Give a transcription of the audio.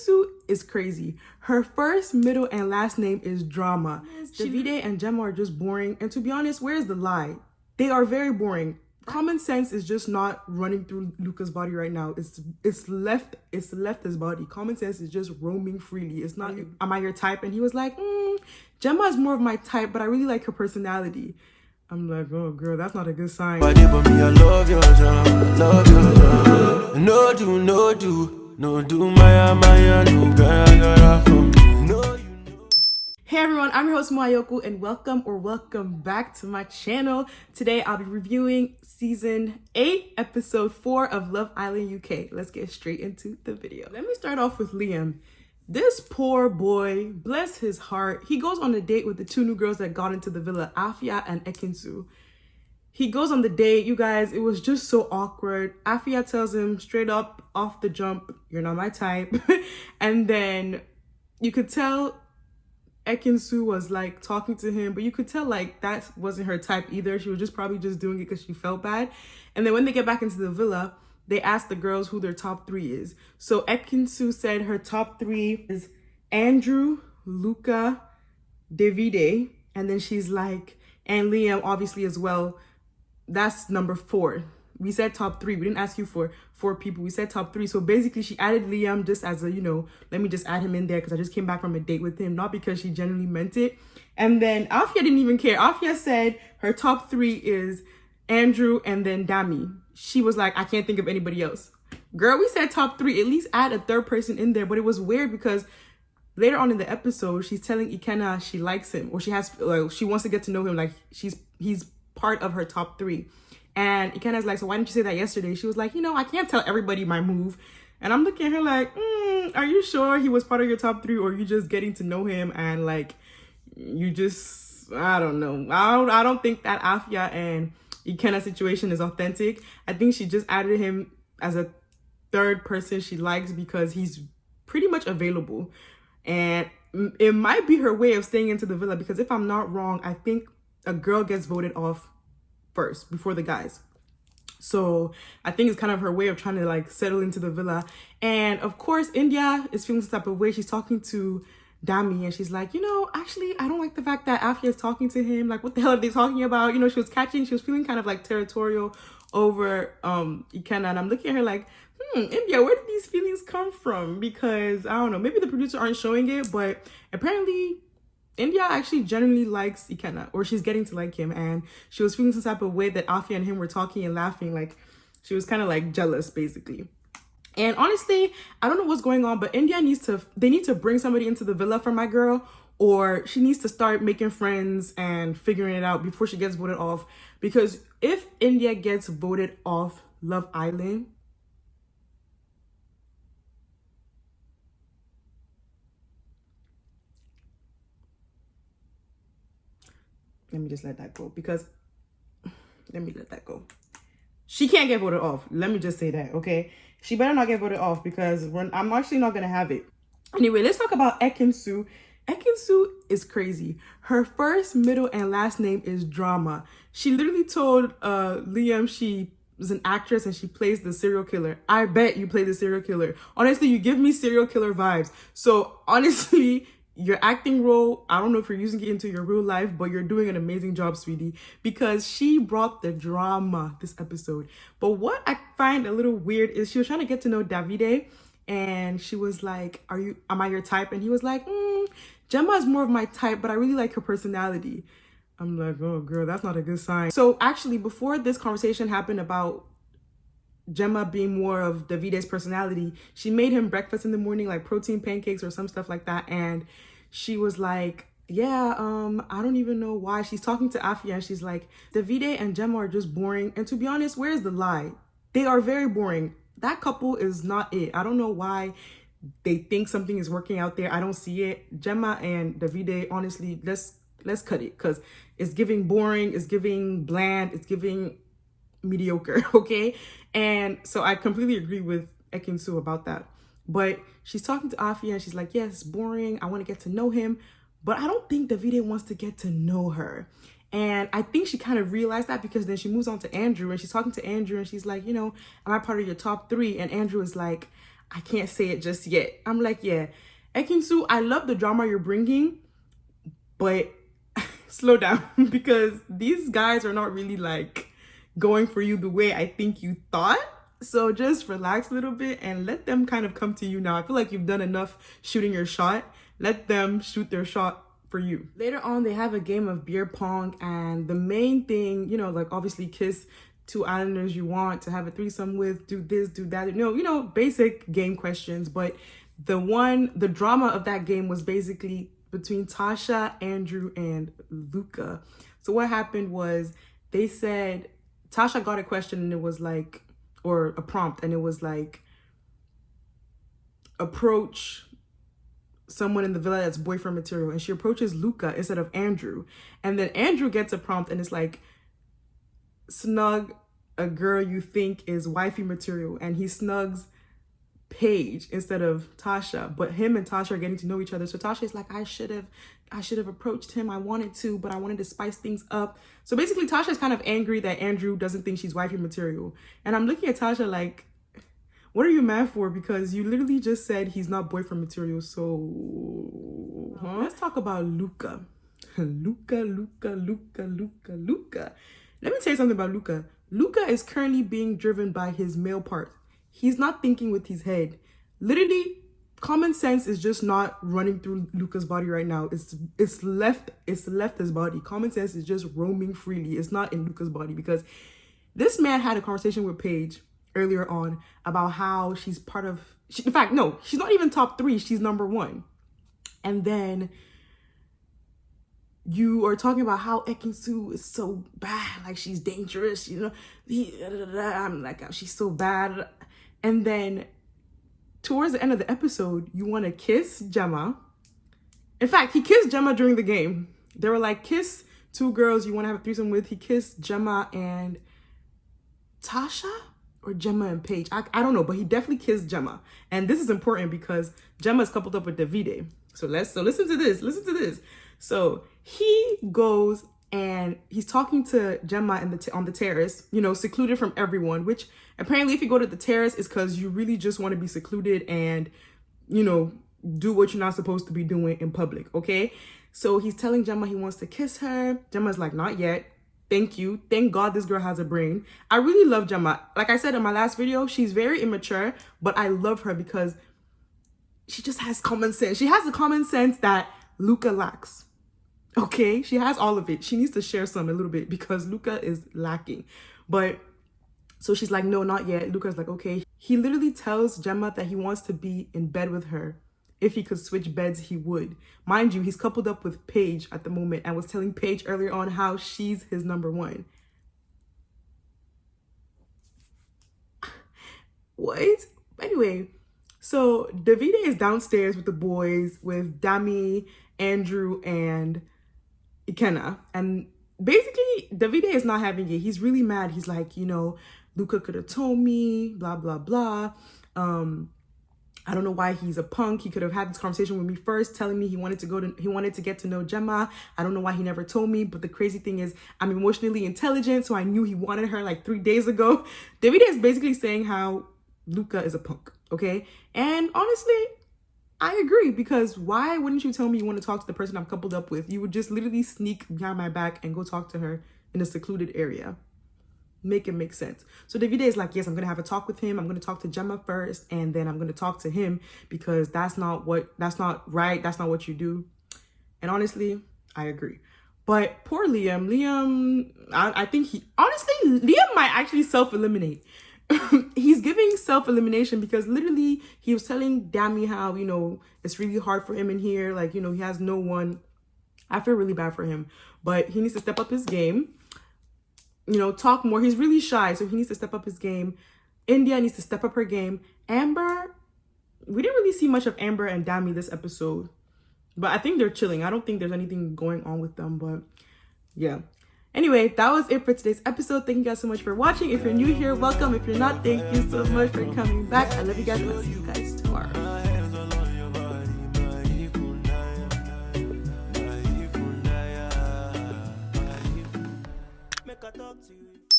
Ekin-Su is crazy. Her first, middle, and last name is Drama. Devide and Gemma are just boring. And to be honest, where's the lie? They are very boring. Common sense is just not running through Luca's body right now. It's left his body. Common sense is just roaming freely. It's not, am I your type? And he was like, Gemma is more of my type, but I really like her personality. I'm like, oh girl, that's not a good sign. I love your job, love your job. No do my no girl from me. No, you know. Hey everyone, I'm your host Mayoko and welcome back to my channel. Today I'll be reviewing season 8, episode 4 of Love Island UK. Let's get straight into the video. Let me start off with Liam. This poor boy, bless his heart, he goes on a date with the two new girls that got into the villa, Afia and Ekin-Su. He goes on the date, you guys, it was just so awkward. Afia tells him straight up off the jump, you're not my type. And then you could tell Ekin-Su was like talking to him, but you could tell like that wasn't her type either. She was just probably just doing it because she felt bad. And then when they get back into the villa, they asked the girls who their top 3 is. So Ekin-Su said her top 3 is Andrew, Luca, Devide, and then she's like, and Liam obviously as well. That's number 4. We said top 3. We didn't ask you for 4 people. We said top 3. So basically she added Liam just as a, let me just add him in there because I just came back from a date with him, not because she genuinely meant it. And then Afia didn't even care. Afia said her top 3 is Andrew and then Dami. She was like, I can't think of anybody else. Girl, we said top 3. At least add a 3rd person in there. But it was weird because later on in the episode, she's telling Ikenna she likes him, or she wants to get to know him. Like he's part of her top 3. And Ikenna's like, so why didn't you say that yesterday? She was like, I can't tell everybody my move. And I'm looking at her like, are you sure he was part of your top 3, or you just getting to know him and like you just, I don't know. I don't think that Afia and Ikenna situation is authentic. I think she just added him as a 3rd person she likes because he's pretty much available. And it might be her way of staying into the villa because if I'm not wrong, I think a girl gets voted off first before the guys. So I think it's kind of her way of trying to like settle into the villa. And of course, India is feeling some type of way. She's talking to Dami and she's like, actually, I don't like the fact that Afia is talking to him. Like, what the hell are they talking about? She was feeling kind of like territorial over Ikenna. And I'm looking at her like, India, where did these feelings come from? Because I don't know, maybe the producers aren't showing it, but apparently India actually genuinely likes Ikenna, or she's getting to like him. And she was feeling some type of way that Afia and him were talking and laughing. Like she was kind of like jealous basically. And honestly, I don't know what's going on, but India they need to bring somebody into the villa for my girl, or she needs to start making friends and figuring it out before she gets voted off. Because if India gets voted off Love Island, let me just let that go let me let that go. She can't get voted off. Let me just say that, okay? She better not get voted off because I'm actually not going to have it. Anyway, let's talk about Ekin-Su. Ekin-Su is crazy. Her first, middle, and last name is Drama. She literally told Liam she was an actress and she plays the serial killer. I bet you play the serial killer. Honestly, you give me serial killer vibes. So honestly, your acting role, I don't know if you're using it into your real life, but you're doing an amazing job, sweetie, because she brought the drama this episode. But what I find a little weird is she was trying to get to know Devide, and she was like, am I your type? And he was like, Gemma is more of my type, but I really like her personality. I'm like, oh girl, that's not a good sign. So actually, before this conversation happened about Gemma being more of Davide's personality, she made him breakfast in the morning, like protein pancakes or some stuff like that. And she was like, yeah, I don't even know why. She's talking to Afia and she's like, Devide and Gemma are just boring. And to be honest, where's the lie? They are very boring. That couple is not it. I don't know why they think something is working out there. I don't see it. Gemma and Devide, honestly, let's cut it because it's giving boring, it's giving bland, it's giving mediocre, okay? And so I completely agree with Ekin-Su about that. But she's talking to Afia and she's like, yes, it's boring. I want to get to know him. But I don't think Devide wants to get to know her. And I think she kind of realized that because then she moves on to Andrew and she's talking to Andrew and she's like, am I part of your top 3? And Andrew is like, I can't say it just yet. I'm like, yeah, Ekin-Su, I love the drama you're bringing, but slow down because these guys are not really like going for you the way I think you thought. So just relax a little bit and let them kind of come to you now. I feel like you've done enough shooting your shot. Let them shoot their shot for you. Later on, they have a game of beer pong, and the main thing, you know, like obviously kiss two islanders you want to have a threesome with, do this, do that, you know, basic game questions. But the drama of that game was basically between Tasha, Andrew, and Luca. So what happened was they said, Tasha got a question and it was like, or a prompt, and it was like, approach someone in the villa that's boyfriend material, and she approaches Luca instead of Andrew. And then Andrew gets a prompt and it's like, snug a girl you think is wifey material, and he snugs Paige instead of Tasha. But him and Tasha are getting to know each other. So Tasha is like, I should have approached him. I wanted to, but I wanted to spice things up. So basically Tasha is kind of angry that Andrew doesn't think she's wifey material. And I'm looking at Tasha like, what are you mad for? Because you literally just said he's not boyfriend material. So let's talk about Luca. Luca. Let me tell you something about Luca. Luca is currently being driven by his male part. He's not thinking with his head. Literally, common sense is just not running through Luca's body right now. It's left his body. Common sense is just roaming freely. It's not in Luca's body, because this man had a conversation with Paige earlier on about how she's part of, in fact, no, she's not even top 3. She's number 1. And then you are talking about how Ekin-Su is so bad, like she's dangerous, you know. I'm like, oh, she's so bad. And then towards the end of the episode, you want to kiss Gemma. In fact, he kissed Gemma during the game. They were like, kiss 2 girls you want to have a threesome with. He kissed Gemma and Tasha, or Gemma and Paige. I don't know, but he definitely kissed Gemma. And this is important because Gemma is coupled up with Devide. So listen to this. So he goes and he's talking to Gemma on the terrace, you know, secluded from everyone, which apparently if you go to the terrace is because you really just want to be secluded and, you know, do what you're not supposed to be doing in public, okay? So he's telling Gemma he wants to kiss her. Gemma's like, not yet. Thank you. Thank God this girl has a brain. I really love Gemma. Like I said in my last video, she's very immature, but I love her because she just has common sense. She has the common sense that Luca lacks. Okay, she has all of it. She needs to share some a little bit because Luca is lacking. But so she's like, no, not yet. Luca's like, okay. He literally tells Gemma that he wants to be in bed with her. If he could switch beds, he would. Mind you, he's coupled up with Paige at the moment and was telling Paige earlier on how she's his number 1. What? Anyway, so Devide is downstairs with the boys, with Dami, Andrew, and Ekin-Su. And basically, Devide is not having it. He's really mad. He's like, you know, Luca could have told me, blah, blah, blah. I don't know why he's a punk. He could have had this conversation with me first, telling me he wanted to get to know Gemma. I don't know why he never told me. But the crazy thing is, I'm emotionally intelligent, so I knew he wanted her like 3 days ago. Devide is basically saying how Luca is a punk, okay? And honestly, I agree, because why wouldn't you tell me you want to talk to the person I'm coupled up with? You would just literally sneak behind my back and go talk to her in a secluded area. Make it make sense. So Devide is like, yes, I'm going to have a talk with him. I'm going to talk to Gemma first, and then I'm going to talk to him because that's not right. That's not what you do. And honestly, I agree. But poor Liam, I think Liam might actually self-eliminate. He's giving self-elimination because literally he was telling Dami how, you know, it's really hard for him in here. Like, you know, he has no one. I feel really bad for him, but he needs to step up his game, you know, talk more. He's really shy, so he needs to step up his game. India needs to step up her game. Amber, we didn't really see much of Amber and Dami this episode, but I think they're chilling. I don't think there's anything going on with them, but yeah. Anyway, that was it for today's episode. Thank you guys so much for watching. If you're new here, welcome. If you're not, thank you so much for coming back. I love you guys, and I'll see you guys tomorrow. Make I talk to you.